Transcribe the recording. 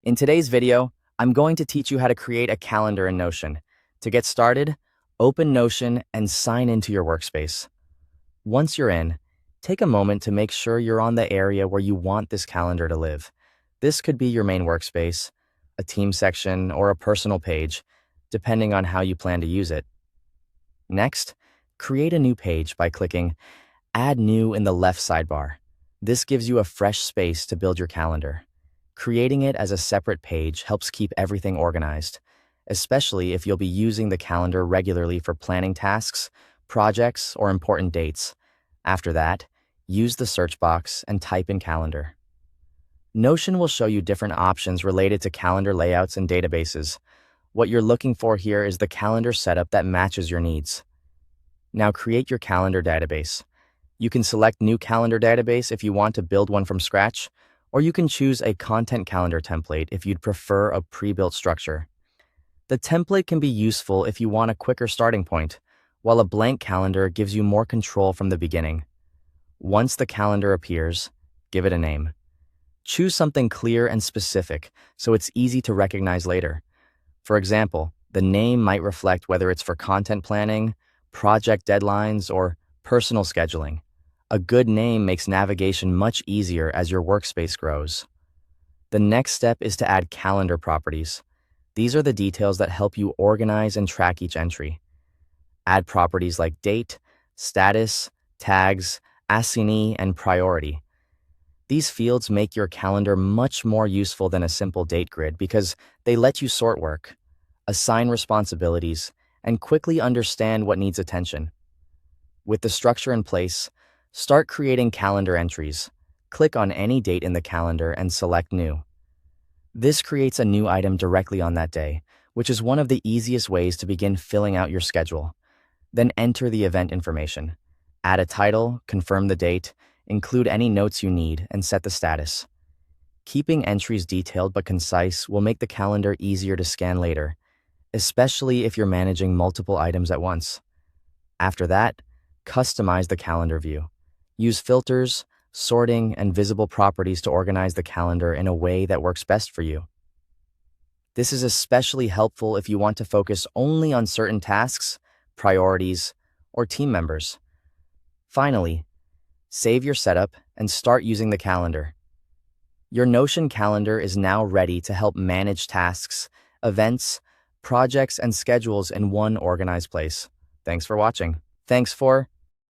In today's video, I'm going to teach you how to create a calendar in Notion. To get started, open Notion and sign into your workspace. Once you're in, take a moment to make sure you're on the area where you want this calendar to live. This could be your main workspace, a team section, or a personal page, depending on how you plan to use it. Next, create a new page by clicking Add New in the left sidebar. This gives you a fresh space to build your calendar. Creating it as a separate page helps keep everything organized, especially if you'll be using the calendar regularly for planning tasks, projects, or important dates. After that, use the search box and type in calendar. Notion will show you different options related to calendar layouts and databases. What you're looking for here is the calendar setup that matches your needs. Now create your calendar database. You can select New Calendar Database if you want to build one from scratch, or you can choose a content calendar template if you'd prefer a pre-built structure. The template can be useful if you want a quicker starting point, while a blank calendar gives you more control from the beginning. Once the calendar appears, give it a name. Choose something clear and specific so it's easy to recognize later. For example, the name might reflect whether it's for content planning, project deadlines, or personal scheduling. A good name makes navigation much easier as your workspace grows. The next step is to add calendar properties. These are the details that help you organize and track each entry. Add properties like date, status, tags, assignee, and priority. These fields make your calendar much more useful than a simple date grid because they let you sort work, assign responsibilities, and quickly understand what needs attention. With the structure in place, start creating calendar entries. Click on any date in the calendar and select New. This creates a new item directly on that day, which is one of the easiest ways to begin filling out your schedule. Then enter the event information. Add a title, confirm the date, include any notes you need, and set the status. Keeping entries detailed but concise will make the calendar easier to scan later, especially if you're managing multiple items at once. After that, customize the calendar view. Use filters, sorting, and visible properties to organize the calendar in a way that works best for you. This is especially helpful if you want to focus only on certain tasks, priorities, or team members. Finally, save your setup and start using the calendar. Your Notion calendar is now ready to help manage tasks, events, projects, and schedules in one organized place. Thanks for watching. Thanks for